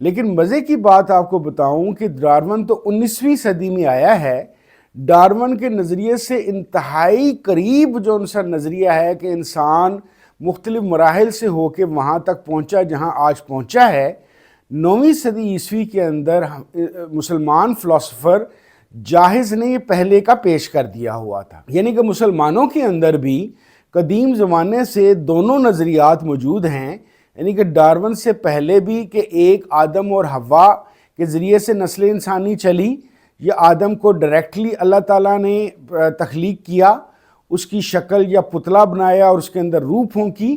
لیکن مزے کی بات آپ کو بتاؤں کہ ڈارون تو 19ویں صدی میں آیا ہے۔ ڈارون کے نظریے سے انتہائی قریب جو ان کا نظریہ ہے کہ انسان مختلف مراحل سے ہو کے وہاں تک پہنچا جہاں آج پہنچا ہے، 9ویں صدی عیسوی کے اندر مسلمان فلسفر جاہز نے یہ پہلے کا پیش کر دیا ہوا تھا۔ یعنی کہ مسلمانوں کے اندر بھی قدیم زمانے سے دونوں نظریات موجود ہیں، یعنی کہ ڈارون سے پہلے بھی کہ ایک آدم اور حوا کے ذریعے سے نسل انسانی چلی، یا آدم کو ڈائریکٹلی اللہ تعالیٰ نے تخلیق کیا، اس کی شکل یا پتلا بنایا اور اس کے اندر روح پھونکی۔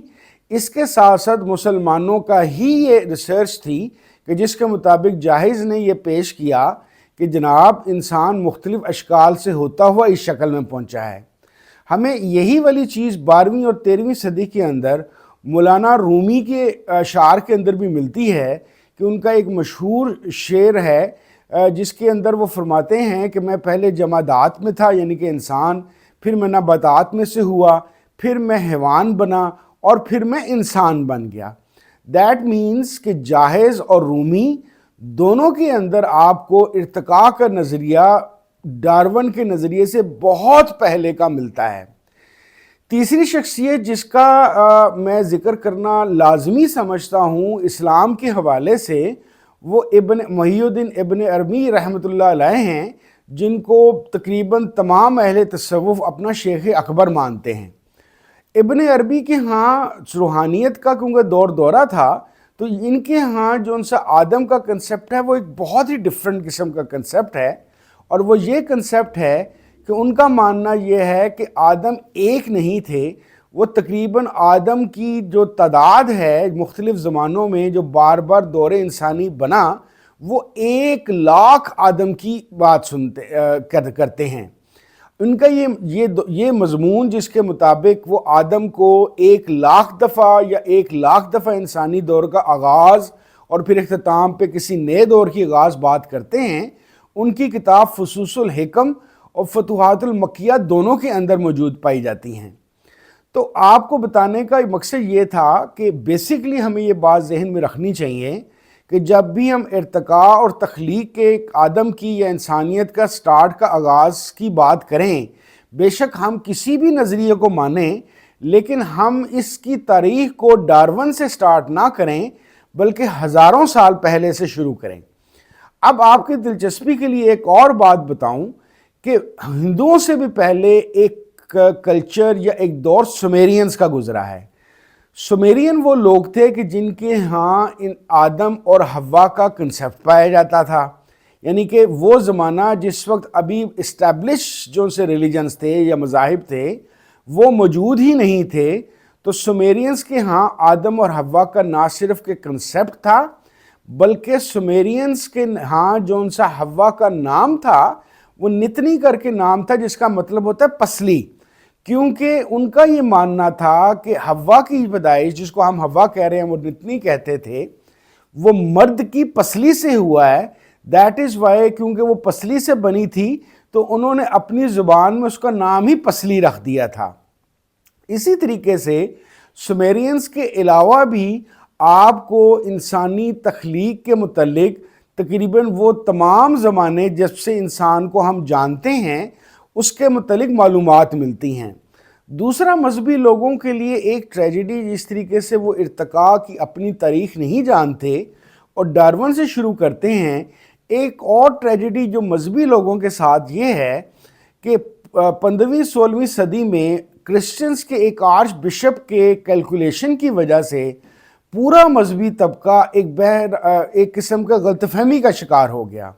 اس کے ساتھ ساتھ مسلمانوں کا ہی یہ ریسرچ تھی کہ جس کے مطابق جاہز نے یہ پیش کیا کہ جناب انسان مختلف اشکال سے ہوتا ہوا اس شکل میں پہنچا ہے۔ ہمیں یہی والی چیز 12ویں اور 13ویں صدی کے اندر مولانا رومی کے اشعار کے اندر بھی ملتی ہے کہ ان کا ایک مشہور شعر ہے جس کے اندر وہ فرماتے ہیں کہ میں پہلے جمادات میں تھا، یعنی کہ انسان، پھر میں نباتات میں سے ہوا، پھر میں حیوان بنا اور پھر میں انسان بن گیا۔ دیٹ مینس کہ جاہز اور رومی دونوں کے اندر آپ کو ارتقاء کا نظریہ ڈارون کے نظریے سے بہت پہلے کا ملتا ہے۔ تیسری شخصیت جس کا میں ذکر کرنا لازمی سمجھتا ہوں اسلام کے حوالے سے، وہ محی الدین ابن عربی رحمۃ اللہ علیہ ہیں، جن کو تقریباً تمام اہل تصوف اپنا شیخ اکبر مانتے ہیں۔ ابن عربی کے ہاں روحانیت کا کیونکہ دورہ تھا، تو ان کے ہاں جو ان سے آدم کا کنسیپٹ ہے وہ ایک بہت ہی ڈیفرنٹ قسم کا کنسیپٹ ہے، اور وہ یہ کنسیپٹ ہے کہ ان کا ماننا یہ ہے کہ آدم ایک نہیں تھے، وہ تقریباً آدم کی جو تعداد ہے مختلف زمانوں میں جو بار بار دور انسانی بنا، وہ 1,00,000 آدم کی بات کرتے ہیں۔ ان کا یہ مضمون جس کے مطابق وہ آدم کو 1,00,000 دفعہ یا 1,00,000 دفعہ انسانی دور کا آغاز اور پھر اختتام پہ کسی نئے دور کی آغاز بات کرتے ہیں، ان کی کتاب فصوص الحکم اور فتوحات المکیہ دونوں کے اندر موجود پائی جاتی ہیں۔ تو آپ کو بتانے کا مقصد یہ تھا کہ بیسیکلی ہمیں یہ بات ذہن میں رکھنی چاہیے کہ جب بھی ہم ارتقاء اور تخلیق کے آدم کی یا انسانیت کا سٹارٹ کا آغاز کی بات کریں، بے شک ہم کسی بھی نظریے کو مانیں، لیکن ہم اس کی تاریخ کو ڈارون سے سٹارٹ نہ کریں بلکہ ہزاروں سال پہلے سے شروع کریں۔ اب آپ کی دلچسپی کے لیے ایک اور بات بتاؤں کہ ہندوؤں سے بھی پہلے ایک کلچر یا ایک دور سومیرینز کا گزرا ہے۔ سومیرین وہ لوگ تھے کہ جن کے ہاں ان آدم اور حوا کا کنسیپٹ پایا جاتا تھا، یعنی کہ وہ زمانہ جس وقت ابھی اسٹیبلش جو سے ریلیجنز تھے یا مذاہب تھے وہ موجود ہی نہیں تھے۔ تو سومیرینز کے ہاں آدم اور حوا کا نہ صرف کہ کنسیپٹ تھا، بلکہ سومیرینز کے ہاں جو ان سا حوا کا نام تھا وہ نتنی کر کے نام تھا، جس کا مطلب ہوتا ہے پسلی، کیونکہ ان کا یہ ماننا تھا کہ حوا کی پیدائش جس کو ہم حوا کہہ رہے ہیں وہ نتنی کہتے تھے، وہ مرد کی پسلی سے ہوا ہے۔ دیٹ از وائی، کیونکہ وہ پسلی سے بنی تھی تو انہوں نے اپنی زبان میں اس کا نام ہی پسلی رکھ دیا تھا۔ اسی طریقے سے سومیرینز کے علاوہ بھی آپ کو انسانی تخلیق کے متعلق تقریباً وہ تمام زمانے جب سے انسان کو ہم جانتے ہیں اس کے متعلق معلومات ملتی ہیں۔ دوسرا، مذہبی لوگوں کے لیے ایک ٹریجڈی جس طریقے سے وہ ارتقاء کی اپنی تاریخ نہیں جانتے اور ڈارون سے شروع کرتے ہیں، ایک اور ٹریجڈی جو مذہبی لوگوں کے ساتھ یہ ہے کہ 15ویں 16ویں صدی میں کرسچنز کے ایک آرچ بشپ کے کیلکولیشن کی وجہ سے پورا مذہبی طبقہ ایک قسم کا غلط فہمی کا شکار ہو گیا۔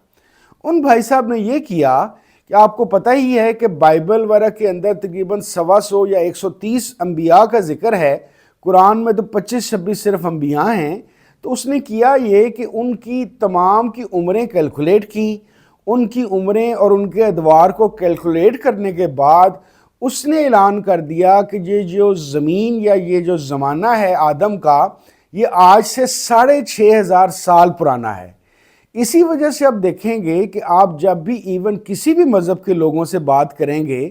ان بھائی صاحب نے یہ کیا کہ آپ کو پتہ ہی ہے کہ بائبل وغیرہ کے اندر تقریباً 125 یا 130 انبیاء کا ذکر ہے، قرآن میں تو 25-26 صرف انبیاء ہیں۔ تو اس نے کیا یہ کہ ان کی تمام کی عمریں کیلکولیٹ کی، ان کی عمریں اور ان کے ادوار کو کیلکولیٹ کرنے کے بعد اس نے اعلان کر دیا کہ یہ جو زمین یا یہ جو زمانہ ہے آدم کا، یہ آج سے 6,500 سال پرانا ہے۔ اسی وجہ سے آپ دیکھیں گے کہ آپ جب بھی ایون کسی بھی مذہب کے لوگوں سے بات کریں گے،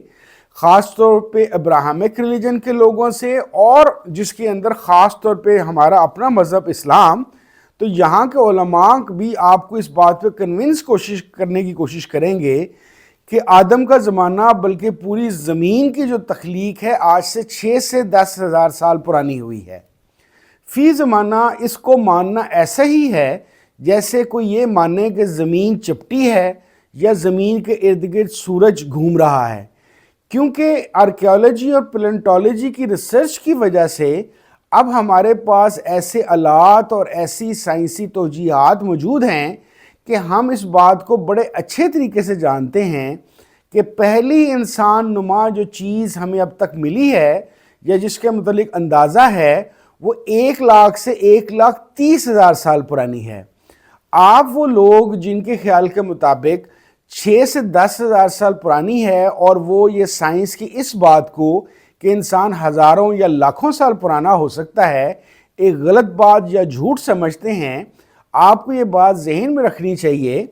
خاص طور پہ ابراہمک ریلیجن کے لوگوں سے، اور جس کے اندر خاص طور پہ ہمارا اپنا مذہب اسلام، تو یہاں کے علماء بھی آپ کو اس بات پہ کنونس کرنے کی کوشش کریں گے کہ آدم کا زمانہ بلکہ پوری زمین کی جو تخلیق ہے آج سے 6 سے 10 ہزار سال پرانی ہوئی ہے۔ فی زمانہ اس کو ماننا ایسا ہی ہے جیسے کوئی یہ مانے کہ زمین چپٹی ہے یا زمین کے ارد گرد سورج گھوم رہا ہے، کیونکہ آرکیالوجی اور پیلنٹولوجی کی ریسرچ کی وجہ سے اب ہمارے پاس ایسے آلات اور ایسی سائنسی توجیہات موجود ہیں کہ ہم اس بات کو بڑے اچھے طریقے سے جانتے ہیں کہ پہلی انسان نما جو چیز ہمیں اب تک ملی ہے یا جس کے متعلق اندازہ ہے وہ 1,00,000 سے 1,30,000 سال پرانی ہے۔ آپ وہ لوگ جن کے خیال کے مطابق 6 سے 10,000 سال پرانی ہے اور وہ یہ سائنس کی اس بات کو کہ انسان ہزاروں یا لاکھوں سال پرانا ہو سکتا ہے ایک غلط بات یا جھوٹ سمجھتے ہیں، آپ کو یہ بات ذہن میں رکھنی چاہیے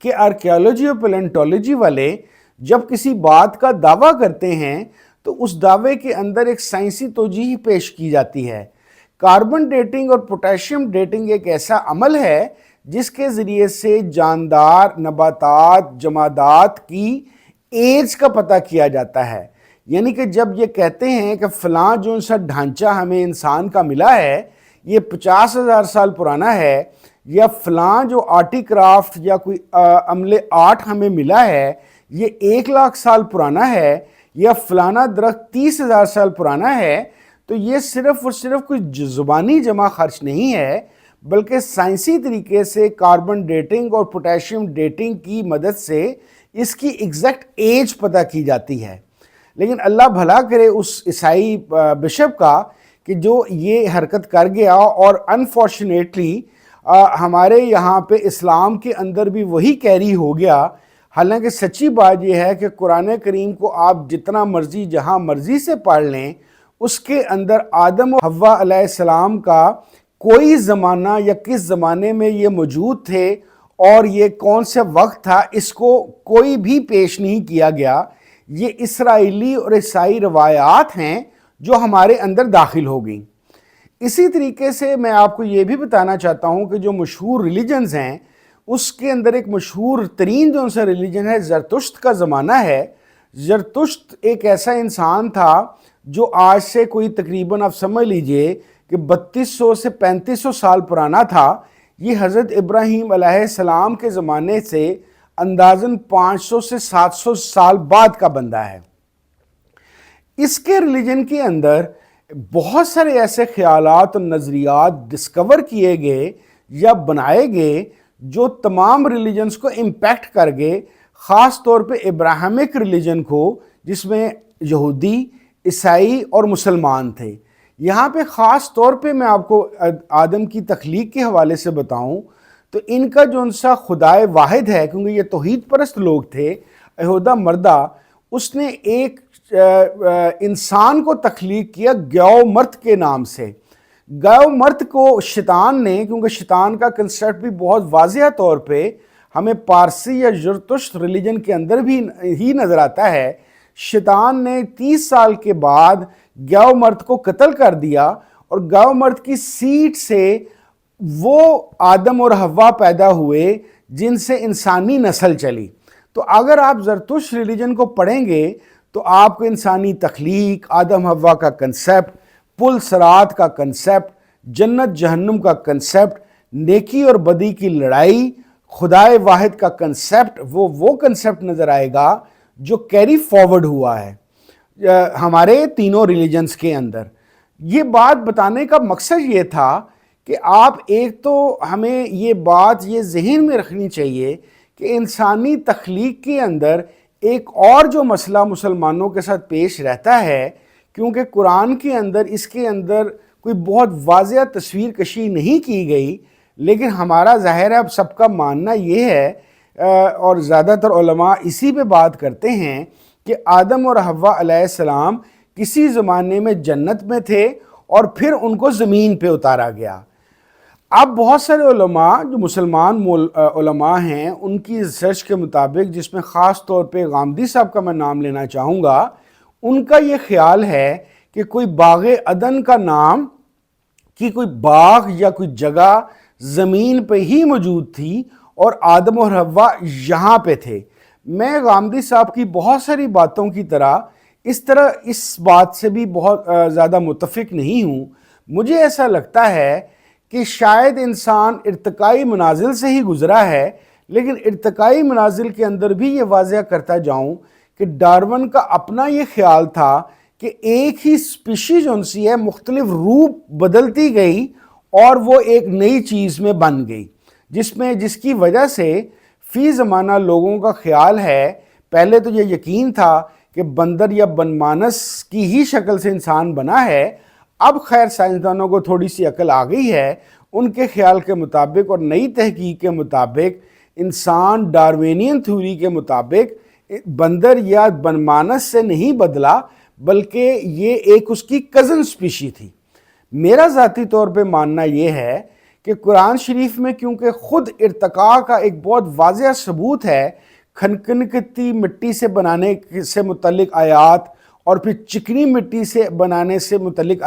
کہ آرکیالوجی اور پیلنٹولوجی والے جب کسی بات کا دعویٰ کرتے ہیں تو اس دعوے کے اندر ایک سائنسی توجیہ پیش کی جاتی ہے۔ کاربن ڈیٹنگ اور پوٹیشیم ڈیٹنگ ایک ایسا عمل ہے جس کے ذریعے سے جاندار، نباتات، جمادات کی ایج کا پتہ کیا جاتا ہے۔ یعنی کہ جب یہ کہتے ہیں کہ فلاں جو سا ڈھانچہ ہمیں انسان کا ملا ہے یہ 50,000 سال پرانا ہے، یا فلاں جو آرٹی کرافٹ یا کوئی عمل آرٹ ہمیں ملا ہے یہ 1,00,000 سال پرانا ہے، یا فلانا درخت 30,000 سال پرانا ہے، تو یہ صرف اور صرف کوئی زبانی جمع خرچ نہیں ہے، بلکہ سائنسی طریقے سے کاربن ڈیٹنگ اور پوٹیشیم ڈیٹنگ کی مدد سے اس کی ایگزیکٹ ایج پتہ کی جاتی ہے۔ لیکن اللہ بھلا کرے اس عیسائی بشپ کا کہ جو یہ حرکت کر گیا، اور انفارچونیٹلی ہمارے یہاں پہ اسلام کے اندر بھی وہی کیری ہو گیا۔ حالانکہ سچی بات یہ ہے کہ قرآن کریم کو آپ جتنا مرضی جہاں مرضی سے پڑھ لیں، اس کے اندر آدم و حوا علیہ السلام کا کوئی زمانہ یا کس زمانے میں یہ موجود تھے اور یہ کون سے وقت تھا اس کو کوئی بھی پیش نہیں کیا گیا۔ یہ اسرائیلی اور عیسائی روایات ہیں جو ہمارے اندر داخل ہو گئیں۔ اسی طریقے سے میں آپ کو یہ بھی بتانا چاہتا ہوں کہ جو مشہور ریلیجنز ہیں اس کے اندر ایک مشہور ترین جو سا ریلیجن ہے زرتشت کا زمانہ ہے۔ زرتشت ایک ایسا انسان تھا جو آج سے کوئی تقریباً آپ سمجھ لیجئے کہ 3200 سے 3500 سال پرانا تھا۔ یہ حضرت ابراہیم علیہ السلام کے زمانے سے اندازاً 500 سے 700 سال بعد کا بندہ ہے۔ اس کے ریلیجن کے اندر بہت سارے ایسے خیالات اور نظریات ڈسکور کیے گئے یا بنائے گئے جو تمام ریلیجنز کو امپیکٹ کر گئے، خاص طور پہ ابراہیمک ریلیجن کو، جس میں یہودی، عیسائی اور مسلمان تھے۔ یہاں پہ خاص طور پہ میں آپ کو آدم کی تخلیق کے حوالے سے بتاؤں تو ان کا جو ان سا خدائے واحد ہے، کیونکہ یہ توحید پرست لوگ تھے، یہودا مردہ، اس نے ایک انسان کو تخلیق کیا گیو مرت کے نام سے۔ گیو مرت کو شیطان نے، کیونکہ شیطان کا کنسیپٹ بھی بہت واضح طور پہ ہمیں پارسی یا زرتشت ریلیجن کے اندر بھی ہی نظر آتا ہے، شیطان نے 30 سال کے بعد گیو مرت کو قتل کر دیا، اور گیو مرت کی سیٹ سے وہ آدم اور حوا پیدا ہوئے جن سے انسانی نسل چلی۔ تو اگر آپ زرتشت ریلیجن کو پڑھیں گے تو آپ کو انسانی تخلیق، آدم حوا کا کنسیپٹ، پل صراط کا کنسیپٹ، جنت جہنم کا کنسیپٹ، نیکی اور بدی کی لڑائی، خدائے واحد کا کنسیپٹ، وہ کنسیپٹ نظر آئے گا جو کیری فارورڈ ہوا ہے ہمارے تینوں ریلیجنز کے اندر۔ یہ بات بتانے کا مقصد یہ تھا کہ آپ ایک تو ہمیں یہ بات یہ ذہن میں رکھنی چاہیے کہ انسانی تخلیق کے اندر ایک اور جو مسئلہ مسلمانوں کے ساتھ پیش رہتا ہے، کیونکہ قرآن کے اندر اس کے اندر کوئی بہت واضح تصویر کشی نہیں کی گئی، لیکن ہمارا ظاہر ہے اب سب کا ماننا یہ ہے اور زیادہ تر علماء اسی پہ بات کرتے ہیں کہ آدم اور حوا علیہ السلام کسی زمانے میں جنت میں تھے اور پھر ان کو زمین پہ اتارا گیا۔ اب بہت سارے علماء جو مسلمان علماء ہیں ان کی ریسرچ کے مطابق، جس میں خاص طور پہ غامدی صاحب کا میں نام لینا چاہوں گا، ان کا یہ خیال ہے کہ کوئی باغ عدن کا نام، کہ کوئی باغ یا کوئی جگہ زمین پہ ہی موجود تھی اور آدم اور حوا یہاں پہ تھے۔ میں غامدی صاحب کی بہت ساری باتوں کی طرح اس بات سے بھی بہت زیادہ متفق نہیں ہوں۔ مجھے ایسا لگتا ہے کہ شاید انسان ارتقائی منازل سے ہی گزرا ہے، لیکن ارتقائی منازل کے اندر بھی یہ واضح کرتا جاؤں کہ ڈارون کا اپنا یہ خیال تھا کہ ایک ہی اسپیشی جو سی ہے مختلف روپ بدلتی گئی اور وہ ایک نئی چیز میں بن گئی، جس کی وجہ سے فی زمانہ لوگوں کا خیال ہے، پہلے تو یہ یقین تھا کہ بندر یا بنمانس کی ہی شکل سے انسان بنا ہے، اب خیر سائنسدانوں کو تھوڑی سی عقل آ گئی ہے، ان کے خیال کے مطابق اور نئی تحقیق کے مطابق انسان ڈاروینین تھیوری کے مطابق بندر یا بنمانس سے نہیں بدلا، بلکہ یہ ایک اس کی کزن اسپیشی تھی۔ میرا ذاتی طور پہ ماننا یہ ہے کہ قرآن شریف میں کیونکہ خود ارتقاء کا ایک بہت واضح ثبوت ہے، کھنکھنکتی مٹی سے بنانے سے متعلق آیات اور پھر چکنی مٹی سے بنانے سے متعلق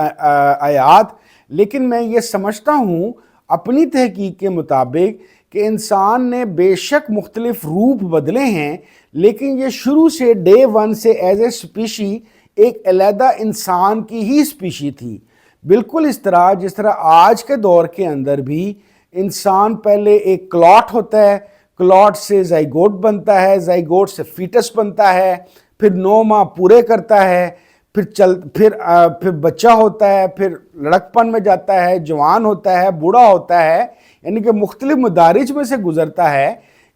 آیات، لیکن میں یہ سمجھتا ہوں اپنی تحقیق کے مطابق کہ انسان نے بے شک مختلف روپ بدلے ہیں، لیکن یہ شروع سے ڈے ون سے ایز اے اسپیشی ایک علیحدہ انسان کی ہی اسپیشی تھی۔ بالکل اس طرح جس طرح آج کے دور کے اندر بھی انسان پہلے ایک کلاٹ ہوتا ہے، کلاٹ سے زائگوٹ بنتا ہے، زائگوٹ سے فیٹس بنتا ہے، پھر 9 ماہ پورے کرتا ہے، پھر بچہ ہوتا ہے، پھر لڑکپن میں جاتا ہے، جوان ہوتا ہے، بوڑھا ہوتا ہے، یعنی کہ مختلف مدارج میں سے گزرتا ہے۔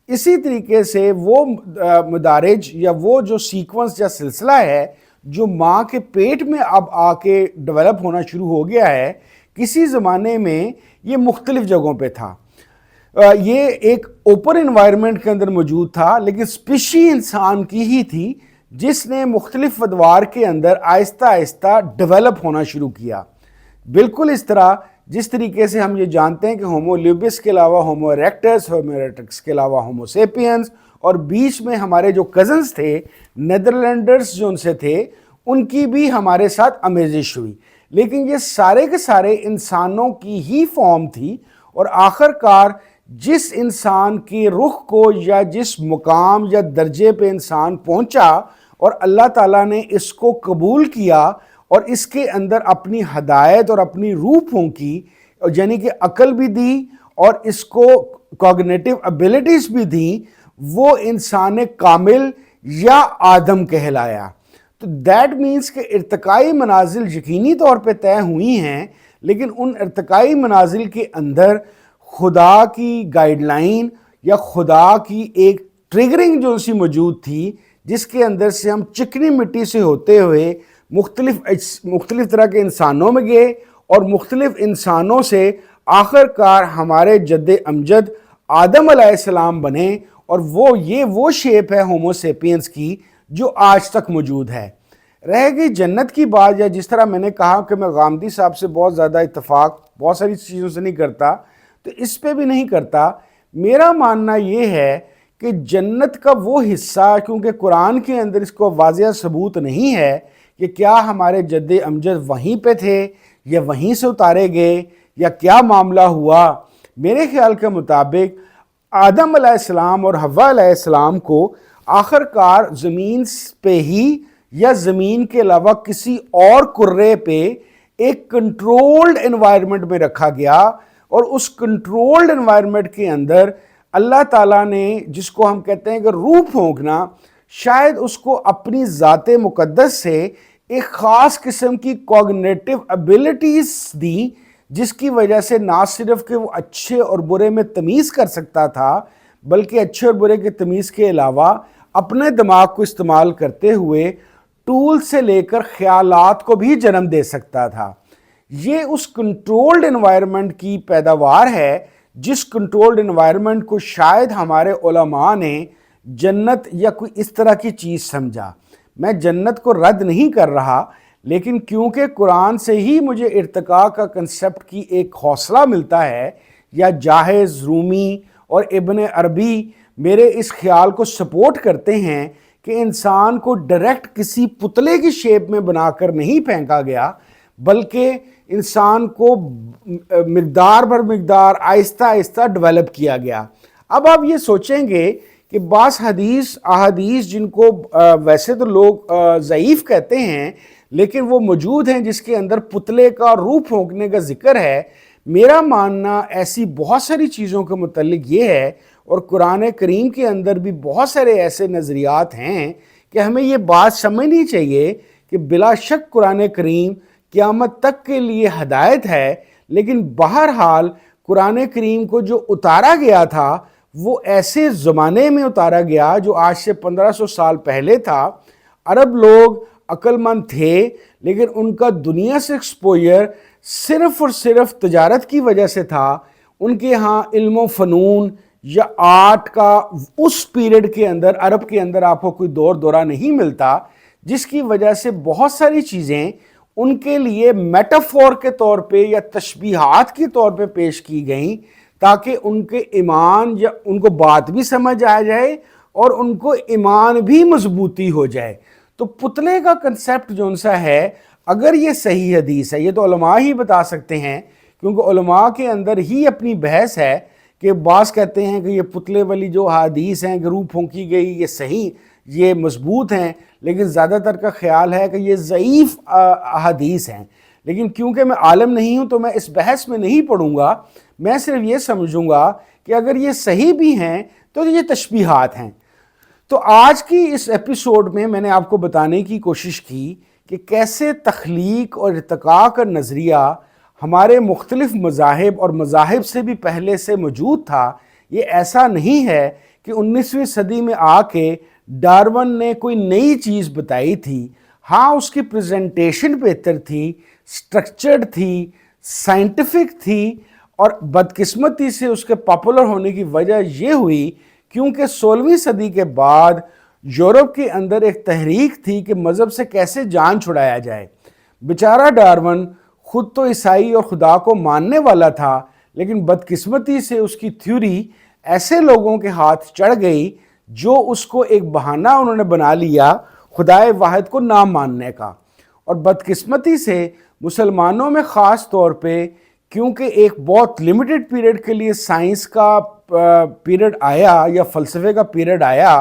اسی طریقے سے وہ مدارج یا وہ جو سیکونس یا سلسلہ ہے جو ماں کے پیٹ میں اب آ کے ڈیولپ ہونا شروع ہو گیا ہے، کسی زمانے میں یہ مختلف جگہوں پہ تھا، یہ ایک اوپن انوائرمنٹ کے اندر موجود تھا، لیکن اسپیشی انسان کی ہی تھی جس نے مختلف ادوار کے اندر آہستہ آہستہ ڈیولپ ہونا شروع کیا۔ بالکل اس طرح جس طریقے سے ہم یہ جانتے ہیں کہ ہومو لیوبس کے علاوہ ہومو ایریکٹس، ہومو ایریکٹس کے علاوہ ہومو سیپینز، اور بیچ میں ہمارے جو کزنز تھے نیدرلینڈرز جو ان سے تھے، ان کی بھی ہمارے ساتھ آمیزش ہوئی، لیکن یہ سارے کے سارے انسانوں کی ہی فارم تھی، اور آخر کار جس انسان کے رخ کو یا جس مقام یا درجے پہ انسان پہنچا اور اللہ تعالیٰ نے اس کو قبول کیا اور اس کے اندر اپنی ہدایت اور اپنی روح پھونکی، یعنی کہ عقل بھی دی اور اس کو کوگنیٹو ابیلٹیز بھی دیں، وہ انسان کامل یا آدم کہلایا۔ تو دیٹ مینس کہ ارتقائی منازل یقینی طور پہ طے ہوئی ہیں، لیکن ان ارتقائی منازل کے اندر خدا کی گائیڈ لائن یا خدا کی ایک ٹریگرنگ جو سی موجود تھی، جس کے اندر سے ہم چکنی مٹی سے ہوتے ہوئے مختلف طرح کے انسانوں میں گئے اور مختلف انسانوں سے آخر کار ہمارے جد امجد آدم علیہ السلام بنے، اور وہ شیپ ہے ہومو سیپینز کی جو آج تک موجود ہے۔ رہ گئی جنت کی بات، یا جس طرح میں نے کہا کہ میں غامدی صاحب سے بہت زیادہ اتفاق بہت ساری چیزوں سے نہیں کرتا، تو اس پہ بھی نہیں کرتا۔ میرا ماننا یہ ہے کہ جنت کا وہ حصہ، کیونکہ قرآن کے اندر اس کو واضح ثبوت نہیں ہے کہ کیا ہمارے جد امجد وہیں پہ تھے یا وہیں سے اتارے گئے یا کیا معاملہ ہوا، میرے خیال کے مطابق آدم علیہ السلام اور حوا علیہ السلام کو آخر کار زمین پہ ہی یا زمین کے علاوہ کسی اور کرے پہ ایک کنٹرولڈ انوائرمنٹ میں رکھا گیا، اور اس کنٹرولڈ انوائرمنٹ کے اندر اللہ تعالیٰ نے، جس کو ہم کہتے ہیں کہ روح پھونکنا، شاید اس کو اپنی ذات مقدس سے ایک خاص قسم کی کوگنیٹو ابیلٹیز دی، جس کی وجہ سے نہ صرف کہ وہ اچھے اور برے میں تمیز کر سکتا تھا، بلکہ اچھے اور برے کے تمیز کے علاوہ اپنے دماغ کو استعمال کرتے ہوئے ٹول سے لے کر خیالات کو بھی جنم دے سکتا تھا۔ یہ اس کنٹرولڈ انوائرمنٹ کی پیداوار ہے، جس کنٹرولڈ انوائرمنٹ کو شاید ہمارے علماء نے جنت یا کوئی اس طرح کی چیز سمجھا۔ میں جنت کو رد نہیں کر رہا، لیکن کیونکہ قرآن سے ہی مجھے ارتقاء کا کنسپٹ کی ایک حوصلہ ملتا ہے، یا جاہز، رومی اور ابن عربی میرے اس خیال کو سپورٹ کرتے ہیں کہ انسان کو ڈائریکٹ کسی پتلے کی شیپ میں بنا کر نہیں پھینکا گیا، بلکہ انسان کو مقدار بر مقدار آہستہ آہستہ ڈیولپ کیا گیا۔ اب آپ یہ سوچیں گے کہ بعض احادیث جن کو ویسے تو لوگ ضعیف کہتے ہیں لیکن وہ موجود ہیں، جس کے اندر پتلے کا روح پھونکنے کا ذکر ہے، میرا ماننا ایسی بہت ساری چیزوں کے متعلق یہ ہے، اور قرآن کریم کے اندر بھی بہت سارے ایسے نظریات ہیں کہ ہمیں یہ بات سمجھنی چاہیے کہ بلا شک قرآن کریم قیامت تک کے لیے ہدایت ہے، لیکن بہرحال قرآن کریم کو جو اتارا گیا تھا وہ ایسے زمانے میں اتارا گیا جو آج سے 1500 سال پہلے تھا۔ عرب لوگ عقل مند تھے، لیکن ان کا دنیا سے ایکسپوجر صرف اور صرف تجارت کی وجہ سے تھا۔ ان کے ہاں علم و فنون یا آرٹ کا اس پیریڈ کے اندر، عرب کے اندر آپ کو کوئی دورہ نہیں ملتا، جس کی وجہ سے بہت ساری چیزیں ان کے لیے میٹافور کے طور پہ یا تشبیہات کے طور پہ پیش کی گئیں، تاکہ ان کے ایمان یا ان کو بات بھی سمجھ آ جائے اور ان کو ایمان بھی مضبوطی ہو جائے۔ تو پتلے کا کنسیپٹ جو ان سا ہے، اگر یہ صحیح حدیث ہے، یہ تو علماء ہی بتا سکتے ہیں، کیونکہ علماء کے اندر ہی اپنی بحث ہے کہ بعض کہتے ہیں کہ یہ پتلے والی جو حدیث ہیں کہ روح پھونکی گئی، یہ صحیح، یہ مضبوط ہیں، لیکن زیادہ تر کا خیال ہے کہ یہ ضعیف حدیث ہیں۔ لیکن کیونکہ میں عالم نہیں ہوں تو میں اس بحث میں نہیں پڑوں گا، میں صرف یہ سمجھوں گا کہ اگر یہ صحیح بھی ہیں تو یہ تشبیہات ہیں۔ تو آج کی اس ایپیسوڈ میں نے آپ کو بتانے کی کوشش کی کہ کیسے تخلیق اور ارتقاء کا نظریہ ہمارے مختلف مذاہب اور مذاہب سے بھی پہلے سے موجود تھا۔ یہ ایسا نہیں ہے کہ 19ویں صدی میں آ کے ڈارون نے کوئی نئی چیز بتائی تھی۔ ہاں، اس کی پریزنٹیشن بہتر تھی، سٹرکچرڈ تھی، سائنٹیفک تھی، اور بدقسمتی سے اس کے پاپولر ہونے کی وجہ یہ ہوئی کیونکہ 16ویں صدی کے بعد یورپ کے اندر ایک تحریک تھی کہ مذہب سے کیسے جان چھڑایا جائے۔ بیچارہ ڈارون خود تو عیسائی اور خدا کو ماننے والا تھا، لیکن بدقسمتی سے اس کی تھیوری ایسے لوگوں کے ہاتھ چڑھ گئی جو اس کو ایک بہانہ انہوں نے بنا لیا خدائے واحد کو نہ ماننے کا۔ اور بدقسمتی سے مسلمانوں میں خاص طور پہ، کیونکہ ایک بہت لمیٹڈ پیریڈ کے لیے سائنس کا پیریڈ آیا یا فلسفے کا پیریڈ آیا،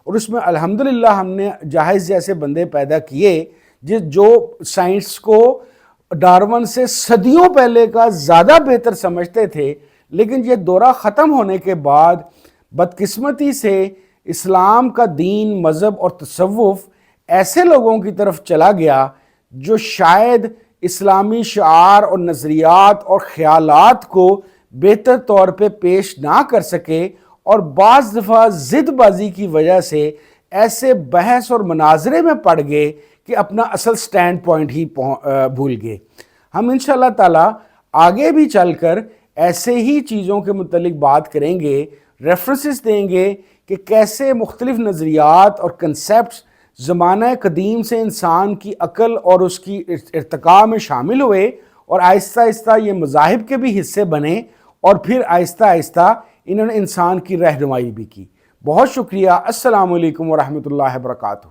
اور اس میں الحمدللہ ہم نے جاہز جیسے بندے پیدا کیے جو سائنس کو ڈارون سے صدیوں پہلے کا زیادہ بہتر سمجھتے تھے۔ لیکن یہ دورہ ختم ہونے کے بعد بدقسمتی سے اسلام کا دین، مذہب اور تصوف ایسے لوگوں کی طرف چلا گیا جو شاید اسلامی شعار اور نظریات اور خیالات کو بہتر طور پہ پیش نہ کر سکے، اور بعض دفعہ ضد بازی کی وجہ سے ایسے بحث اور مناظرے میں پڑ گئے کہ اپنا اصل سٹینڈ پوائنٹ ہی بھول گئے۔ ہم انشاءاللہ تعالی آگے بھی چل کر ایسے ہی چیزوں کے متعلق بات کریں گے، ریفرنسز دیں گے کہ کیسے مختلف نظریات اور کنسیپٹس زمانہ قدیم سے انسان کی عقل اور اس کی ارتقاء میں شامل ہوئے، اور آہستہ آہستہ یہ مذاہب کے بھی حصے بنے، اور پھر آہستہ آہستہ انہوں نے انسان کی رہنمائی بھی کی۔ بہت شکریہ۔ السلام علیکم ورحمۃ اللہ وبرکاتہ۔